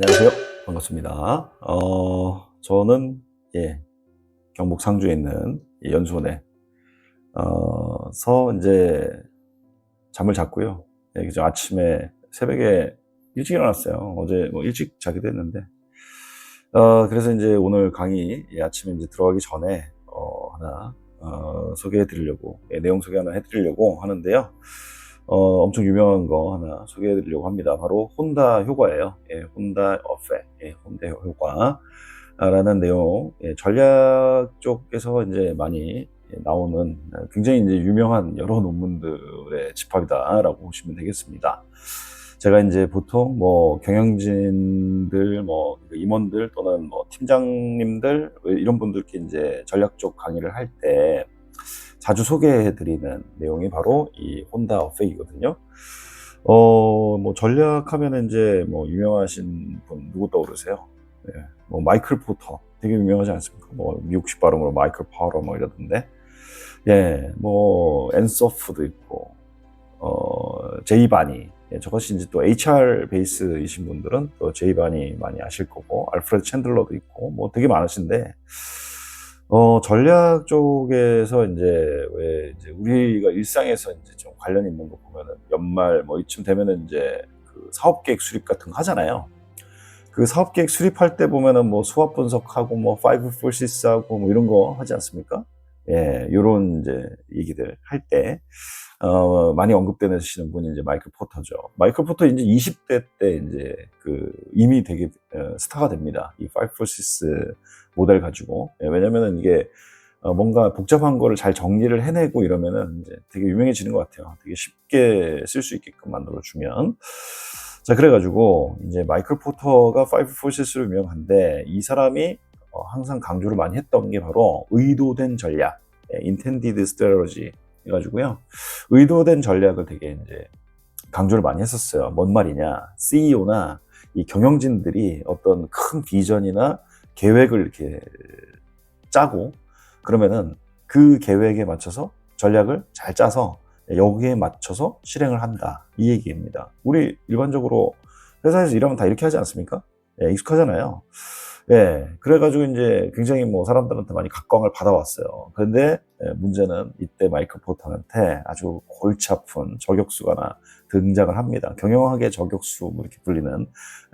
안녕하세요. 반갑습니다. 저는 경북 상주에 있는 연수원에 이제 잠을 잤고요. 그죠. 아침에 새벽에 일찍 일어났어요. 어제 뭐 일찍 자기도 했는데 그래서 이제 오늘 강의 아침에 이제 들어가기 전에 하나 소개해 드리려고, 내용 소개 하나 해 드리려고 하는데요. 엄청 유명한 거 하나 소개해 드리려고 합니다. 바로 혼다 효과예요. 혼다 어페, 혼다 효과라는 내용, 전략 쪽에서 이제 많이 나오는 굉장히 이제 유명한 여러 논문들의 집합이다라고 보시면 되겠습니다. 제가 이제 보통 뭐 경영진들, 뭐 임원들 또는 뭐 팀장님들 이런 분들께 이제 전략 쪽 강의를 할 때 자주 소개해드리는 내용이 바로 이 혼다 어페이거든요. 뭐 전략하면 이제 뭐 유명하신 분 누구 떠오르세요? 뭐 마이클 포터 되게 유명하지 않습니까? 뭐 미국식 발음으로 마이클 파워러 뭐 이러던데. 뭐 앤서프도 있고, 제이 바니. 저것이 이제 또 HR 베이스이신 분들은 또 제이 바니 많이 아실 거고, 알프레드 챈들러도 있고, 뭐 되게 많으신데, 전략 쪽에서 왜 이제 우리가 일상에서 이제 좀 관련 있는 거 보면은 연말 뭐 이쯤 되면은 이제 그 사업 계획 수립 같은 거 하잖아요. 그 사업 계획 수립할 때 보면은 뭐 수합 분석하고 뭐 5 forces하고 뭐 이런 거 하지 않습니까? 요런 이제 얘기들 할 때, 많이 언급되시는 분이 이제 마이클 포터죠. 마이클 포터 이제 20대 때 이제 이미 되게 스타가 됩니다. 이 5 forces 모델 가지고. 왜냐면은 이게 뭔가 복잡한 거를 잘 정리를 해내고 이러면은 이제 되게 유명해지는 것 같아요. 되게 쉽게 쓸 수 있게끔 만들어주면. 자, 그래가지고 이제 마이클 포터가 5 forces로 유명한데, 이 사람이 항상 강조를 많이 했던 게 바로 의도된 전략, intended strategy 해가지고요. 의도된 전략을 되게 이제 강조를 많이 했었어요. 뭔 말이냐? CEO나 이 경영진들이 어떤 큰 비전이나 계획을 이렇게 짜고, 그러면은 그 계획에 맞춰서 전략을 잘 짜서 여기에 맞춰서 실행을 한다, 이 얘기입니다. 우리 일반적으로 회사에서 일하면 다 이렇게 하지 않습니까? 익숙하잖아요. 그래가지고 이제 굉장히 뭐 사람들한테 많이 각광을 받아왔어요. 그런데 문제는 이때 마이클 포터한테 아주 골치 아픈 저격수가 하나 등장을 합니다. 경영학의 저격수 뭐 이렇게 불리는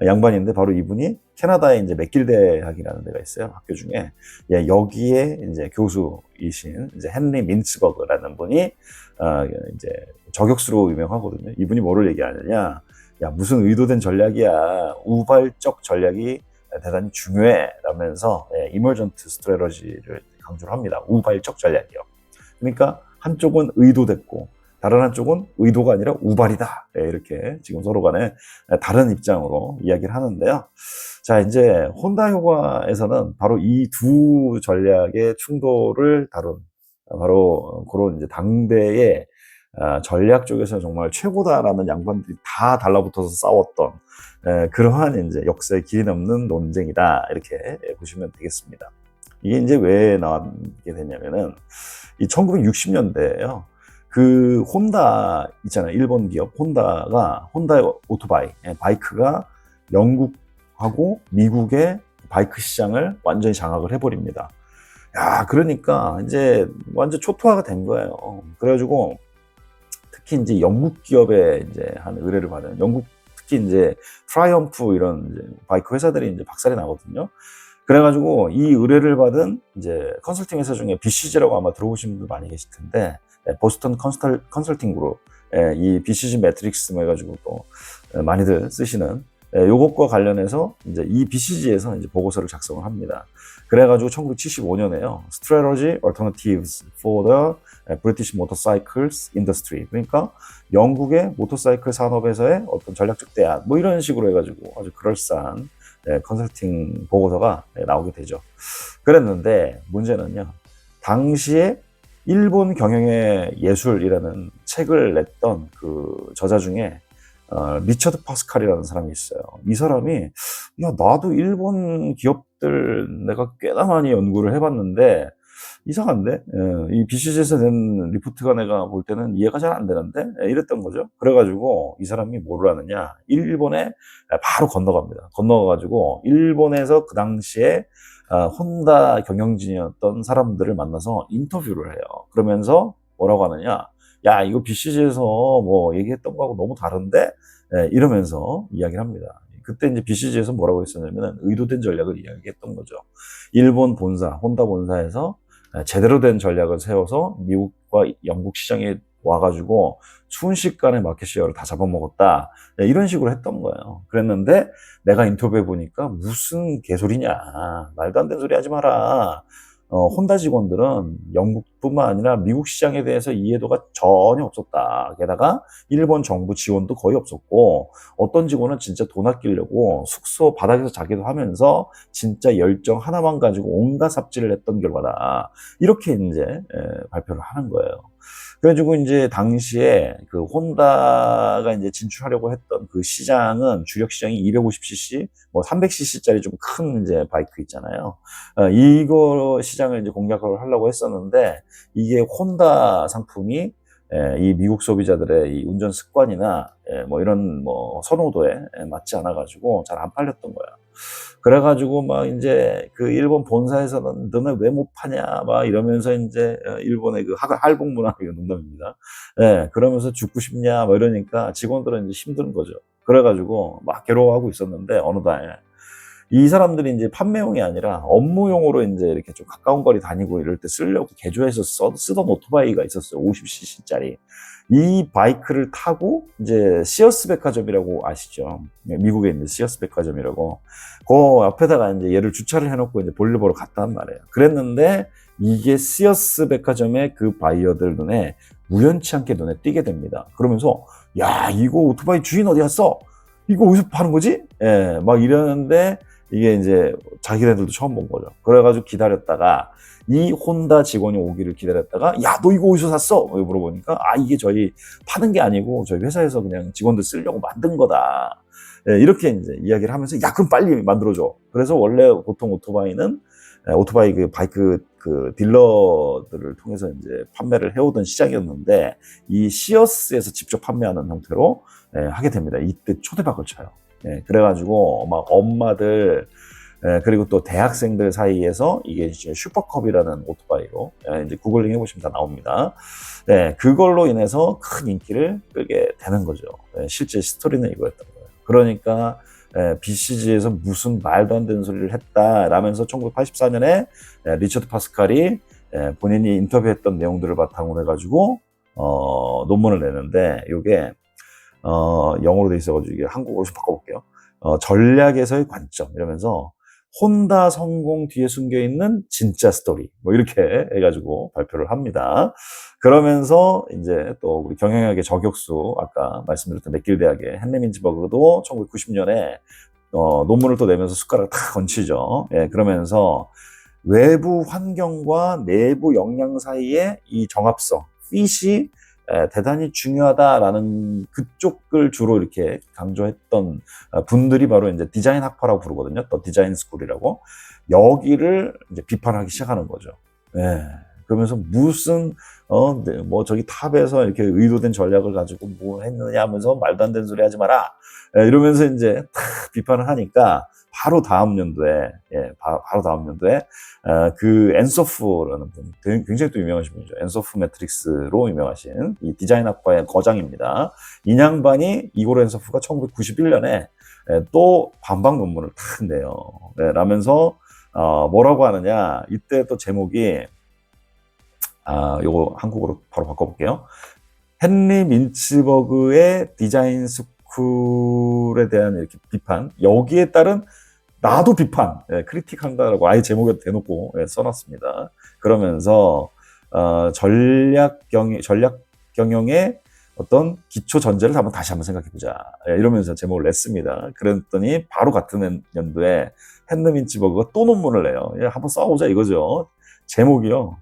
양반인데, 바로 이분이 캐나다에 이제 맥길 대학이라는 데가 있어요. 학교 중에. 여기에 이제 교수이신 이제 헨리 민츠버그라는 분이 이제 저격수로 유명하거든요. 이분이 뭐를 얘기하느냐? 야, 무슨 의도된 전략이야. 우발적 전략이 대단히 중요해 라면서 이머전트 스트래러지를 강조를 합니다. 우발적 전략이요. 그러니까 한쪽은 의도됐고 다른 한쪽은 의도가 아니라 우발이다, 이렇게 지금 서로 간에 다른 입장으로 이야기를 하는데요. 자, 이제 혼다 효과에서는 바로 이 두 전략의 충돌을 다룬, 바로 그런 이제 당대의 전략 쪽에서 정말 최고다라는 양반들이 다 달라붙어서 싸웠던 그러한 이제 역사의 길이 넘는 논쟁이다, 이렇게 보시면 되겠습니다. 이게 이제 왜 나오게 되냐면은 이 1960년대에요. 그 혼다 있잖아요. 일본 기업 혼다 오토바이, 바이크가 영국하고 미국의 바이크 시장을 완전히 장악을 해버립니다. 야, 그러니까 이제 완전 초토화가 된 거예요. 그래가지고 특히 이제 영국 기업에 이제 한 의뢰를 받은, 영국 특히 이제 트라이엄프 이런 이제 바이크 회사들이 이제 박살이 나거든요. 그래가지고 이 의뢰를 받은 이제 컨설팅 회사 중에 BCG라고 아마 들어보신 분들 많이 계실 텐데, 보스턴 컨설팅 그룹, 이 BCG 매트릭스 해가지고 또 많이들 쓰시는 요것과 관련해서 이제 이 BCG에서 이제 보고서를 작성을 합니다. 그래가지고 1975년에요. Strategy Alternatives for the British Motorcycles Industry. 그러니까 영국의 모터사이클 산업에서의 어떤 전략적 대안, 뭐 이런 식으로 해가지고 아주 그럴싸한 컨설팅 보고서가 나오게 되죠. 그랬는데 문제는요, 당시에 일본 경영의 예술이라는 책을 냈던 그 저자 중에 리처드 파스칼이라는 사람이 있어요. 이 사람이, 야, 나도 일본 기업들 내가 꽤나 많이 연구를 해봤는데 이상한데? 이 BCG에서 낸 리포트가 내가 볼 때는 이해가 잘 안 되는데? 이랬던 거죠. 그래가지고 이 사람이 뭐를 하느냐. 일본에 바로 건너갑니다. 건너가가지고 일본에서 그 당시에 혼다 경영진이었던 사람들을 만나서 인터뷰를 해요. 그러면서 뭐라고 하느냐. 야, 이거 BCG에서 뭐 얘기했던 거하고 너무 다른데? 이러면서 이야기를 합니다. 그때 이제 BCG에서 뭐라고 했었냐면 의도된 전략을 이야기했던 거죠. 일본 본사, 혼다 본사에서 제대로 된 전략을 세워서 미국과 영국 시장에 와가지고 순식간에 마켓 시어를 다 잡아먹었다. 이런 식으로 했던 거예요. 그랬는데 내가 인터뷰해 보니까 무슨 개소리냐. 말도 안 되는 소리 하지 마라. 혼다 직원들은 영국뿐만 아니라 미국 시장에 대해서 이해도가 전혀 없었다. 게다가 일본 정부 지원도 거의 없었고 어떤 직원은 진짜 돈 아끼려고 숙소 바닥에서 자기도 하면서 진짜 열정 하나만 가지고 온갖 삽질을 했던 결과다. 이렇게 이제 발표를 하는 거예요. 그래가지고 이제 당시에 그 혼다가 이제 진출하려고 했던 그 시장은 주력 시장이 250cc, 뭐 300cc짜리 좀 큰 이제 바이크 있잖아요. 이거 시장을 이제 공략을 하려고 했었는데 이게 혼다 상품이 이 미국 소비자들의 이 운전 습관이나 뭐 이런 뭐 선호도에 맞지 않아가지고 잘 안 팔렸던 거야. 그래가지고 막 이제 그 일본 본사에서는 너네 왜 못 파냐 막 이러면서 이제 일본의 그 할복 문화, 이거 농담입니다. 그러면서 죽고 싶냐 막 이러니까 직원들은 이제 힘든 거죠. 그래가지고 막 괴로워하고 있었는데 어느 날 이 사람들이 이제 판매용이 아니라 업무용으로 이제 이렇게 좀 가까운 거리 다니고 이럴 때 쓰려고 개조해서 쓰던 오토바이가 있었어요. 50cc짜리. 이 바이크를 타고 이제 시어스 백화점이라고 아시죠? 미국에 있는 시어스 백화점이라고. 그 앞에다가 이제 얘를 주차를 해놓고 이제 볼일 보러 갔단 말이에요. 그랬는데 이게 시어스 백화점의 그 바이어들 눈에 우연치 않게 눈에 띄게 됩니다. 그러면서 야, 이거 오토바이 주인 어디 갔어? 이거 어디서 파는 거지? 막 이러는데 이게 이제 자기네들도 처음 본 거죠. 그래가지고 기다렸다가 이 혼다 직원이 오기를 기다렸다가 야, 너 이거 어디서 샀어? 물어보니까 이게 저희 파는 게 아니고 저희 회사에서 그냥 직원들 쓰려고 만든 거다. 이렇게 이제 이야기를 하면서 야, 그럼 빨리 만들어줘. 그래서 원래 보통 오토바이는 오토바이 그 바이크 그 딜러들을 통해서 이제 판매를 해오던 시장이었는데 이 시어스에서 직접 판매하는 형태로 하게 됩니다. 이때 초대박을 쳐요. 그래가지고 막 엄마들 그리고 또 대학생들 사이에서 이게 이제 슈퍼컵이라는 오토바이로 이제 구글링 해보시면 다 나옵니다. 그걸로 인해서 큰 인기를 끌게 되는 거죠. 실제 스토리는 이거였던 거예요. 그러니까 BCG에서 무슨 말도 안 되는 소리를 했다라면서 1984년에 리처드 파스칼이 본인이 인터뷰했던 내용들을 바탕으로 해가지고 논문을 내는데 이게 영어로 돼 있어가지고 이게 한국어로 좀 바꿔볼게요. 전략에서의 관점 이러면서 혼다 성공 뒤에 숨겨있는 진짜 스토리 뭐 이렇게 해가지고 발표를 합니다. 그러면서 이제 또 우리 경영학의 저격수 아까 말씀드렸던 맥길 대학의 헨리 민츠버그도 1990년에 논문을 또 내면서 숟가락을 탁 얹히죠. 그러면서 외부 환경과 내부 역량 사이의 이 정합성, 핏이 대단히 중요하다라는 그쪽을 주로 이렇게 강조했던 분들이 바로 이제 디자인 학파라고 부르거든요. 또 디자인 스쿨이라고. 여기를 이제 비판하기 시작하는 거죠. 그러면서 무슨 뭐 저기 탑에서 이렇게 의도된 전략을 가지고 뭐 했느냐 하면서 말도 안 되는 소리 하지 마라. 이러면서 이제 탁 비판을 하니까 바로 다음 연도에 바로 다음 연도에 그 엔소프라는 분, 굉장히 또 유명하신 분이죠. 엔소프 매트릭스로 유명하신 이 디자인 학과의 거장입니다. 이 양반이 이고르 엔소프가 1991년에 또 반박 논문을 탁 내요. 라면서 뭐라고 하느냐, 이때 또 제목이 요거 한국어로 바로 바꿔볼게요. 헨리 민츠버그의 디자인 스쿨에 대한 이렇게 비판, 여기에 따른 나도 비판, 크리틱한다라고 아예 제목에 대놓고 써놨습니다. 그러면서 전략 경영의 어떤 기초 전제를 다시 한번 생각해보자. 이러면서 제목을 냈습니다. 그랬더니 바로 같은 연도에 헨리 민츠버그가 또 논문을 내요. 한번 써보자 이거죠. 제목이요.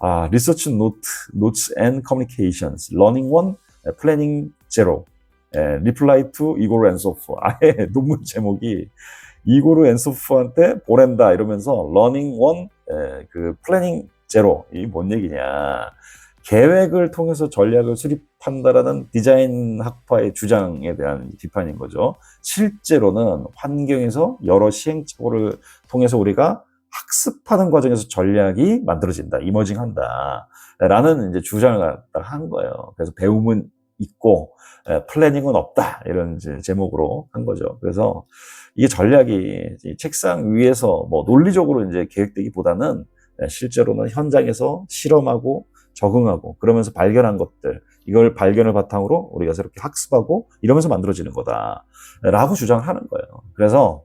Research Notes and Communications, Learning 1, Planning 0, Reply to 이고르 엔소프. 아예 논문 제목이 이고르 엔소프한테 보낸다 이러면서 Learning 1, 그 Planning 제로. 이 뭔 얘기냐. 계획을 통해서 전략을 수립한다라는 디자인 학파의 주장에 대한 비판인 거죠. 실제로는 환경에서 여러 시행착오를 통해서 우리가 학습하는 과정에서 전략이 만들어진다, 이머징한다, 라는 이제 주장을 갖다 한 거예요. 그래서 배움은 있고, 플래닝은 없다, 이런 이제 제목으로 한 거죠. 그래서 이게 전략이 책상 위에서 뭐 논리적으로 이제 계획되기보다는 실제로는 현장에서 실험하고 적응하고 그러면서 발견한 것들, 이걸 발견을 바탕으로 우리가 새롭게 학습하고 이러면서 만들어지는 거다라고 주장을 하는 거예요. 그래서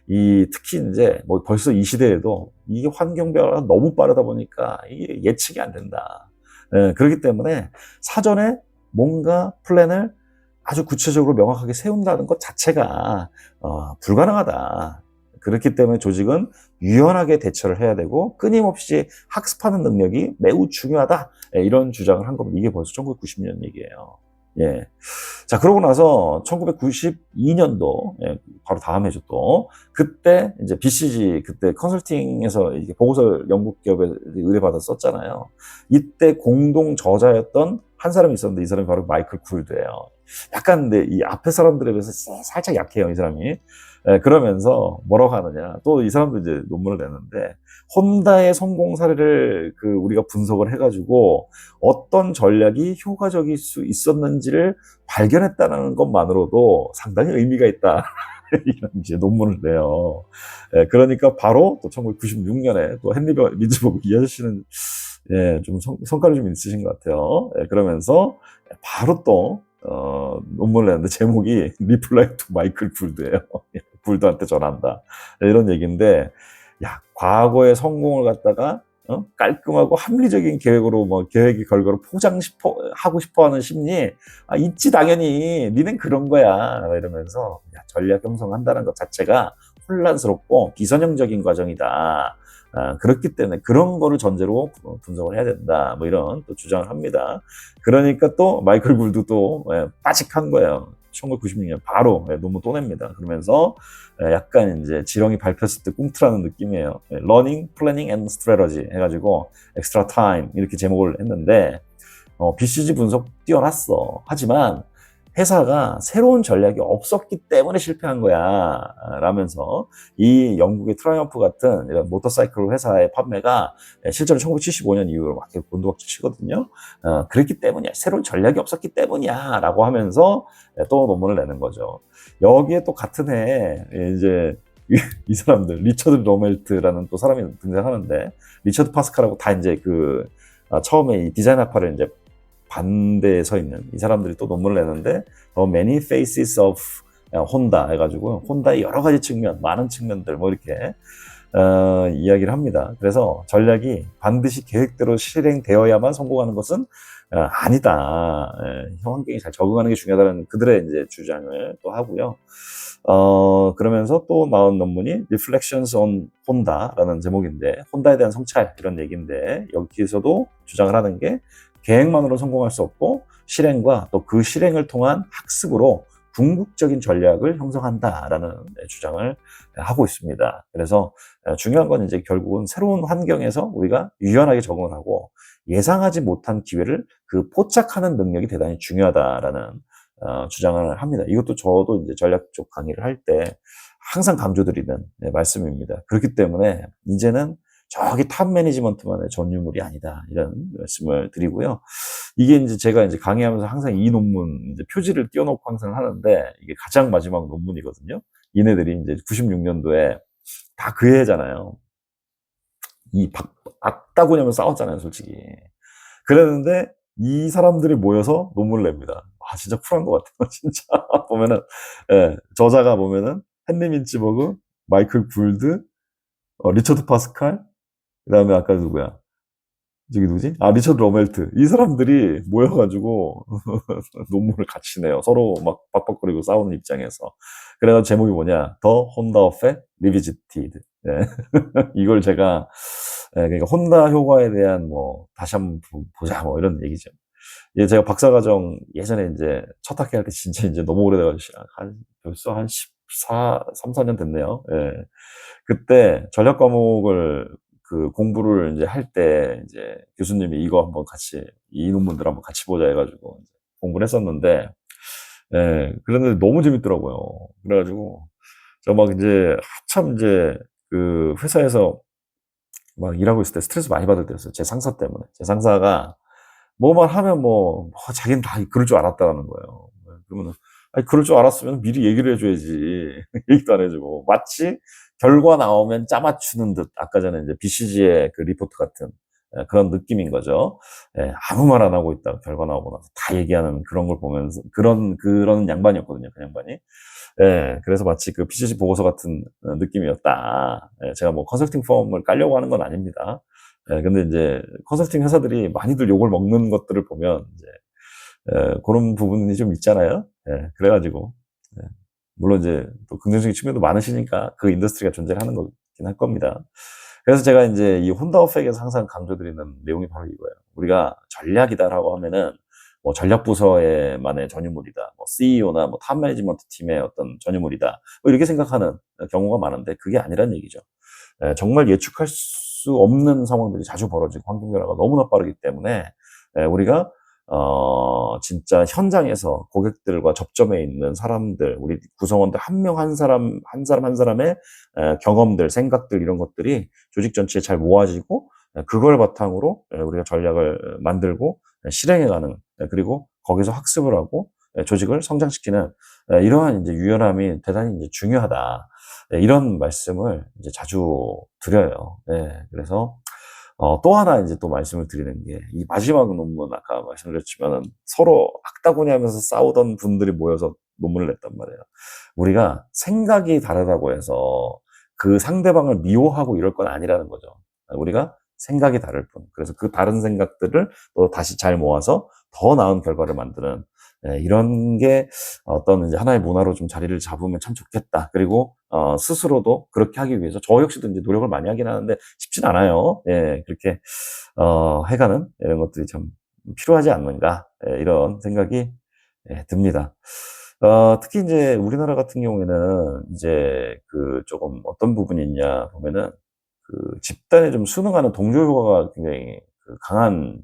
특히 이제 뭐 벌써 이 시대에도 이게 환경 변화가 너무 빠르다 보니까 이게 예측이 안 된다. 그렇기 때문에 사전에 뭔가 플랜을 아주 구체적으로 명확하게 세운다는 것 자체가 불가능하다. 그렇기 때문에 조직은 유연하게 대처를 해야 되고 끊임없이 학습하는 능력이 매우 중요하다. 이런 주장을 한 겁니다. 이게 벌써 1990년 얘기예요. 예. 자, 그러고 나서 1992년도, 예, 바로 다음 해죠 또. 그때 이제 BCG, 그때 컨설팅에서 이게 보고서를 영국 기업에 의뢰받아서 썼잖아요. 이때 공동 저자였던 한 사람이 있었는데 이 사람이 바로 마이클 굴드예요. 약간 근데 이 앞에 사람들에 비해서 살짝 약해요, 이 사람이. 예, 그러면서 뭐라고 하느냐. 또 이 사람도 이제 논문을 냈는데, 혼다의 성공 사례를 우리가 분석을 해가지고 어떤 전략이 효과적일 수 있었는지를 발견했다는 것만으로도 상당히 의미가 있다. 이런 이제 논문을 내요. 예, 그러니까 바로 또 1996년에 또 헨리 민츠버그 이 아저씨는 예, 좀 성과를 좀 있으신 것 같아요. 예, 그러면서 바로 또 논문을 냈는데 제목이 리플라이 투 마이클 굴드예요. 굴드한테 전한다. 이런 얘기인데, 야, 과거의 성공을 갖다가 깔끔하고 합리적인 계획으로 뭐 계획의 결과로 하고 싶어하는 심리 있지 당연히. 니는 그런 거야. 이러면서 전략 형성한다는 것 자체가 혼란스럽고 비선형적인 과정이다. 그렇기 때문에 그런 거를 전제로 분석을 해야 된다. 뭐 이런 또 주장을 합니다. 그러니까 또 마이클 굴드도 빠직한 거예요. 1996년 바로 논문 또 냅니다. 그러면서 약간 이제 지렁이 밟혔을 때 꿈틀하는 느낌이에요. Learning, Planning and Strategy 해가지고 Extra Time 이렇게 제목을 했는데 BCG 분석 뛰어났어. 하지만 회사가 새로운 전략이 없었기 때문에 실패한 거야 라면서 이 영국의 트라이엄프 같은 이런 모터사이클 회사의 판매가 실제로 1975년 이후로 막 곤두박질 치거든요. 그랬기 때문이야. 새로운 전략이 없었기 때문이야 라고 하면서 또 논문을 내는 거죠. 여기에 또 같은 해에 이제 이 사람들 리처드 로멜트라는 또 사람이 등장하는데, 리처드 파스칼하고 다 이제 처음에 이 디자인 학파를 이제 반대에 서 있는 이 사람들이 또 논문을 내는데 The Many Faces of Honda 해가지고 혼다의 여러 가지 측면, 많은 측면들 뭐 이렇게 이야기를 합니다. 그래서 전략이 반드시 계획대로 실행되어야만 성공하는 것은 아니다. 환경에 잘 적응하는 게 중요하다는 그들의 이제 주장을 또 하고요. 그러면서 또 나온 논문이 Reflections on Honda라는 제목인데, 혼다에 대한 성찰 이런 얘기인데, 여기서도 주장을 하는 게 계획만으로 성공할 수 없고 실행과 또 그 실행을 통한 학습으로 궁극적인 전략을 형성한다라는 주장을 하고 있습니다. 그래서 중요한 건 이제 결국은 새로운 환경에서 우리가 유연하게 적응을 하고 예상하지 못한 기회를 포착하는 능력이 대단히 중요하다라는 주장을 합니다. 이것도 저도 이제 전략 쪽 강의를 할 때 항상 강조드리는 말씀입니다. 그렇기 때문에 이제는 저기 탑 매니지먼트만의 전유물이 아니다. 이런 말씀을 드리고요. 이게 이제 제가 이제 강의하면서 항상 이 논문 이제 표지를 띄워놓고 항상 하는데, 이게 가장 마지막 논문이거든요. 얘네들이 이제 96년도에 다 그 해잖아요. 악다구냐면 싸웠잖아요, 솔직히. 그랬는데 이 사람들이 모여서 논문을 냅니다. 진짜 쿨한 것 같아요. 진짜 보면은, 예, 저자가 보면은 헨리 민츠버그, 마이클 굴드, 리처드 파스칼, 그 다음에 아까 누구야? 저기 누구지? 리처드 로멜트. 이 사람들이 모여가지고 논문을 같이 내요. 서로 막 박박거리고 싸우는 입장에서. 그래서 제목이 뭐냐? The Honda Effect Revisited. 예. 이걸 제가, 그러니까 혼다 효과에 대한 다시 한번 보자, 이런 얘기죠. 예, 제가 박사과정 예전에 이제 첫 학기 할 때 진짜 이제 너무 오래돼가지고, 벌써 한 3, 4년 됐네요. 예. 그때 전략 과목을 그 공부를 이제 할 때 이제 교수님이 이거 한번 같이 이 논문들 한번 같이 보자 해가지고 이제 공부를 했었는데, 예, 그런데 너무 재밌더라고요. 그래가지고 저 막 이제 한참 이제 그 회사에서 막 일하고 있을 때 스트레스 많이 받을 때였어요. 제 상사 때문에. 제 상사가 뭐만 하면 자기는 다 그럴 줄 알았다는 거예요. 그러면은, 아니, 그럴 줄 알았으면 미리 얘기를 해줘야지. 얘기도 안 해주고. 마치 결과 나오면 짜맞추는 듯, 아까 전에 이제 BCG의 그 리포트 같은 그런 느낌인 거죠. 예, 아무 말 안 하고 있다가 결과 나오고 나서 다 얘기하는 그런 걸 보면서, 그런 양반이었거든요, 그 양반이. 예, 그래서 마치 그 BCG 보고서 같은 느낌이었다. 예, 제가 뭐 컨설팅 펌을 깔려고 하는 건 아닙니다. 예, 근데 이제 컨설팅 회사들이 많이들 욕을 먹는 것들을 보면 이제 그런 부분이 좀 있잖아요. 예, 그래가지고 예, 물론 이제 또 긍정적인 측면도 많으시니까 그 인더스트리가 존재하는 거긴 할 겁니다. 그래서 제가 이제 이 혼다 어펙에서 항상 강조드리는 내용이 바로 이거예요. 우리가 전략이다라고 하면은 뭐 전략부서에만의 전유물이다, 뭐 CEO나 뭐 탑 매니지먼트 팀의 어떤 전유물이다, 뭐 이렇게 생각하는 경우가 많은데 그게 아니란 얘기죠. 정말 예측할 수 없는 상황들이 자주 벌어지고 환경 변화가 너무나 빠르기 때문에 우리가 진짜 현장에서 고객들과 접점에 있는 사람들, 우리 구성원들 한 명 한 사람, 한 사람의 경험들, 생각들, 이런 것들이 조직 전체에 잘 모아지고, 그걸 바탕으로 우리가 전략을 만들고 실행해가는, 그리고 거기서 학습을 하고 조직을 성장시키는 이러한 이제 유연함이 대단히 이제 중요하다. 이런 말씀을 이제 자주 드려요. 그래서 또 하나 이제 또 말씀을 드리는 게, 이 마지막 논문 아까 말씀드렸지만은 서로 악다구니 하면서 싸우던 분들이 모여서 논문을 냈단 말이에요. 우리가 생각이 다르다고 해서 그 상대방을 미워하고 이럴 건 아니라는 거죠. 우리가 생각이 다를 뿐. 그래서 그 다른 생각들을 또 다시 잘 모아서 더 나은 결과를 만드는 이런 게 어떤 이제 하나의 문화로 좀 자리를 잡으면 참 좋겠다. 그리고 스스로도 그렇게 하기 위해서 저 역시도 이제 노력을 많이 하긴 하는데 쉽진 않아요. 예, 그렇게 해가는 이런 것들이 참 필요하지 않는가, 이런 생각이 듭니다. 특히 이제 우리나라 같은 경우에는 이제 그 조금 어떤 부분이 있냐 보면은 그 집단에 좀 순응하는 동조 효과가 굉장히 그 강한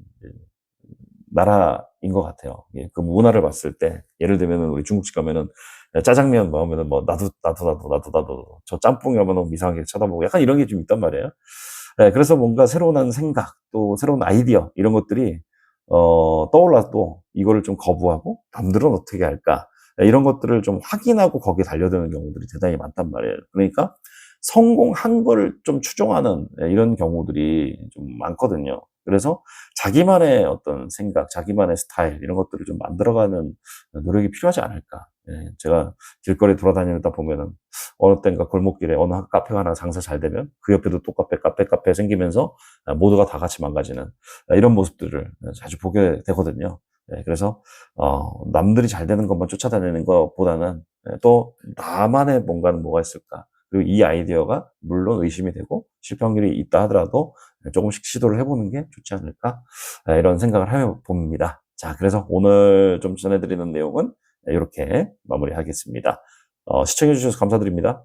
나라인 것 같아요. 예, 그 문화를 봤을 때, 예를 들면은 우리 중국집 가면은 짜장면 먹으면은 뭐 나도 저 짬뽕이 오면은 이상하게 쳐다보고 약간 이런 게 좀 있단 말이에요. 예, 그래서 뭔가 새로운 생각, 또 새로운 아이디어 이런 것들이 떠올라도 이거를 좀 거부하고 남들은 어떻게 할까? 예, 이런 것들을 좀 확인하고 거기에 달려드는 경우들이 대단히 많단 말이에요. 그러니까 성공한 걸 좀 추종하는 이런 경우들이 좀 많거든요. 그래서 자기만의 어떤 생각, 자기만의 스타일 이런 것들을 좀 만들어가는 노력이 필요하지 않을까. 예, 제가 길거리 돌아다니다 보면은 어느 땐가 골목길에 어느 카페가 하나 장사 잘 되면 그 옆에도 또 카페 생기면서 모두가 다 같이 망가지는 이런 모습들을 자주 보게 되거든요. 예, 그래서 남들이 잘 되는 것만 쫓아다니는 것보다는 또 나만의 뭔가는 뭐가 있을까? 그리고 이 아이디어가 물론 의심이 되고 실패 확률이 있다 하더라도 조금씩 시도를 해보는 게 좋지 않을까? 이런 생각을 해봅니다. 자, 그래서 오늘 좀 전해드리는 내용은 이렇게 마무리하겠습니다. 시청해주셔서 감사드립니다.